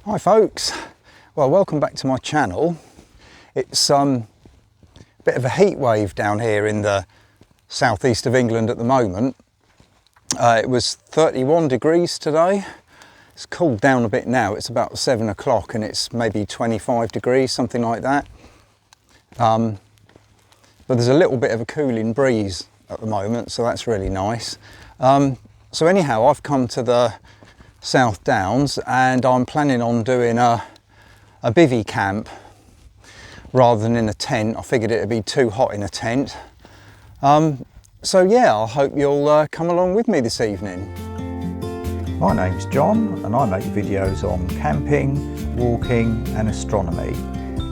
Hi folks, well welcome back to my channel. It's a bit of a heat wave down here in the southeast of England at the moment. It was 31 degrees today. It's cooled down a bit now. It's about 7 o'clock and it's maybe 25 degrees, something like that. But there's a little bit of a cooling breeze at the moment, so that's really nice. So anyhow, I've come to the South Downs and I'm planning on doing a bivvy camp rather than in a tent. I figured it'd be too hot in a tent. So yeah, I hope you'll come along with me this evening. My name's John and I make videos on camping, walking and astronomy.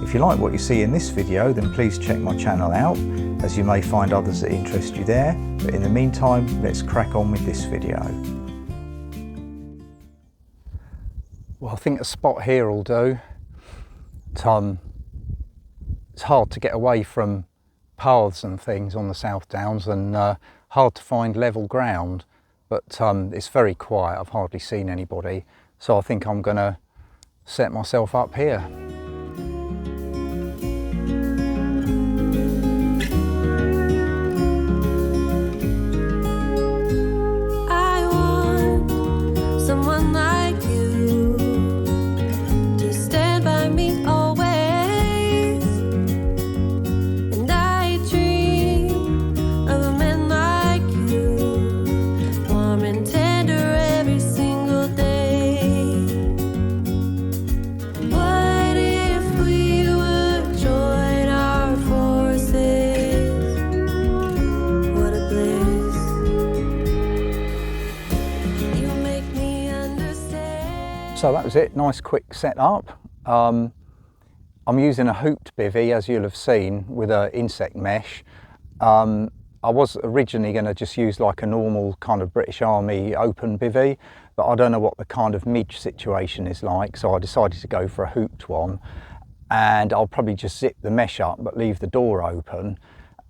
If you like what you see in this video, then please check my channel out, as you may find others that interest you there. But in the meantime, let's crack on with this video. Well, I think a spot here will do. It's hard to get away from paths and things on the South Downs, and hard to find level ground, but it's very quiet. I've hardly seen anybody, so I think I'm going to set myself up here. So that was it, nice quick setup. I'm using a hooped bivvy, as you'll have seen, with an insect mesh. I was originally going to just use like a normal kind of British Army open bivvy, but I don't know what the kind of midge situation is like, so I decided to go for a hooped one. And I'll probably just zip the mesh up but leave the door open,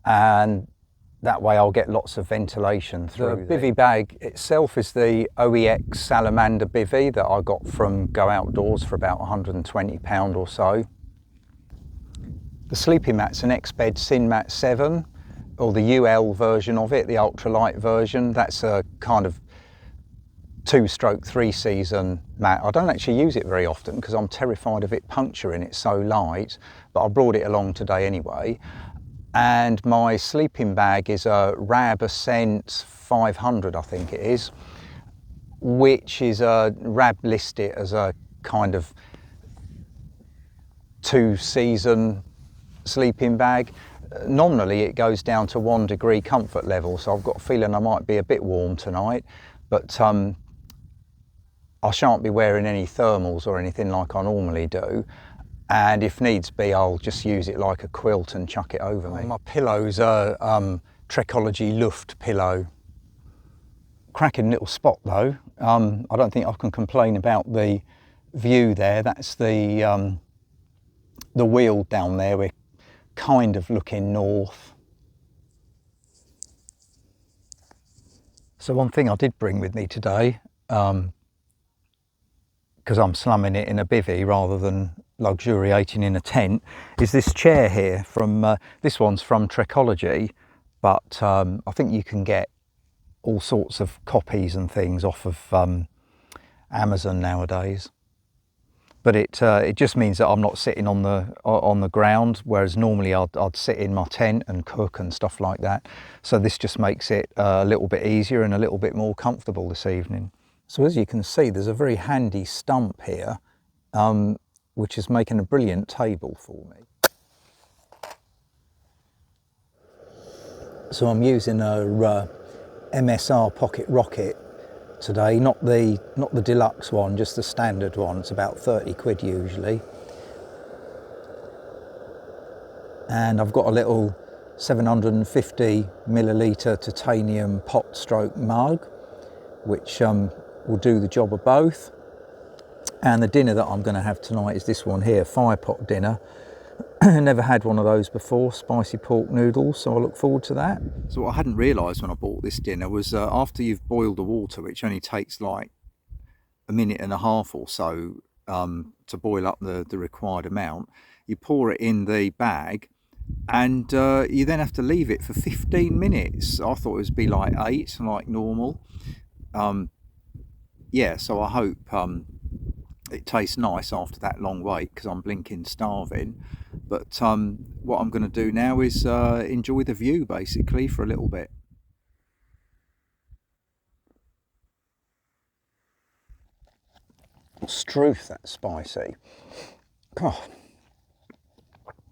and that way I'll get lots of ventilation through. The bivvy bag itself is the OEX Salamander Bivvy that I got from Go Outdoors for about £120 or so. The sleeping mat's an X-Bed Sinmat 7, or the UL version of it, the ultralight version. That's a kind of 2/3 season mat. I don't actually use it very often because I'm terrified of it puncturing, it's so light, but I brought it along today anyway. And my sleeping bag is a Rab Ascent 500, I think it is, which is a Rab listed as a kind of 2-season sleeping bag. Nominally it goes down to 1 degree comfort level, so I've got a feeling I might be a bit warm tonight, but I shan't be wearing any thermals or anything like I normally do. And if needs be, I'll just use it like a quilt and chuck it over me. My pillow's a Trekology Luft pillow. Cracking little spot though. I don't think I can complain about the view there. That's the wheel down there. We're kind of looking north. So one thing I did bring with me today, because I'm slumming it in a bivvy rather than luxuriating in a tent, is this chair here from this one's from Trekology, but I think you can get all sorts of copies and things off of Amazon nowadays. But it just means that I'm not sitting on the ground, whereas normally I'd sit in my tent and cook and stuff like that. So this just makes it a little bit easier and a little bit more comfortable this evening. So as you can see, there's a very handy stump here, which is making a brilliant table for me. So I'm using a MSR Pocket Rocket today, not the deluxe one, just the standard one. It's about 30 quid usually. And I've got a little 750 milliliter titanium pot stroke mug, which will do the job of both. And the dinner that I'm going to have tonight is this one here, fire pot dinner. Never had one of those before, spicy pork noodles, so I look forward to that. So what I hadn't realised when I bought this dinner was after you've boiled the water, which only takes like a minute and a half or so, to boil up the required amount. You pour it in the bag, and you then have to leave it for 15 minutes. I thought it would be like 8, like normal. Yeah, so I hope it tastes nice after that long wait, because I'm blinking starving. But what I'm going to do now is enjoy the view basically for a little bit. Struth, that's spicy. God,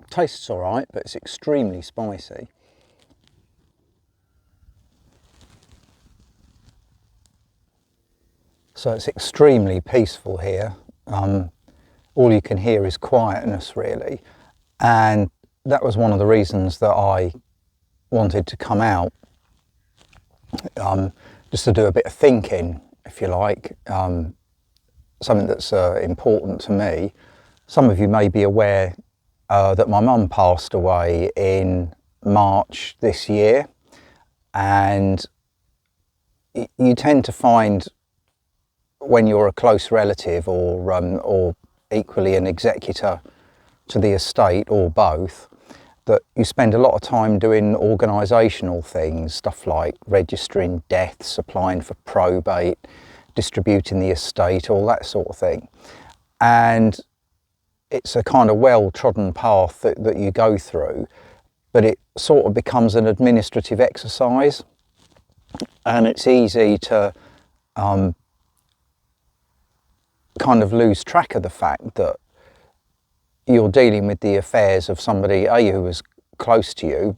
tastes all right, but it's extremely spicy. So it's extremely peaceful here. All you can hear is quietness, really. And that was one of the reasons that I wanted to come out, just to do a bit of thinking, if you like, something that's important to me. Some of you may be aware that my mum passed away in March this year, and you tend to find, when you're a close relative or equally an executor to the estate, or both, that you spend a lot of time doing organisational things, stuff like registering deaths, applying for probate, distributing the estate, all that sort of thing. And it's a kind of well-trodden path that you go through, but it sort of becomes an administrative exercise, and it's easy to kind of lose track of the fact that you're dealing with the affairs of somebody, who was close to you,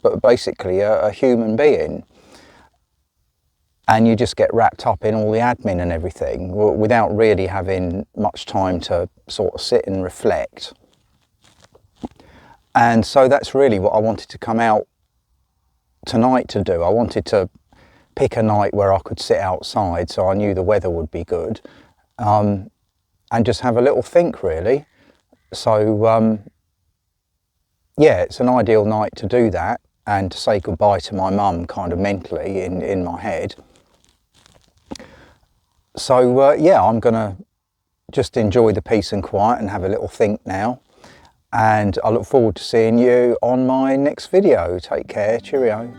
but basically a human being. And you just get wrapped up in all the admin and everything without really having much time to sort of sit and reflect. And so that's really what I wanted to come out tonight to do. I wanted to pick a night where I could sit outside, so I knew the weather would be good, and just have a little think, really. So yeah, it's an ideal night to do that, and to say goodbye to my mum kind of mentally in my head. So yeah, I'm gonna just enjoy the peace and quiet and have a little think now, and I look forward to seeing you on my next video. Take care, cheerio.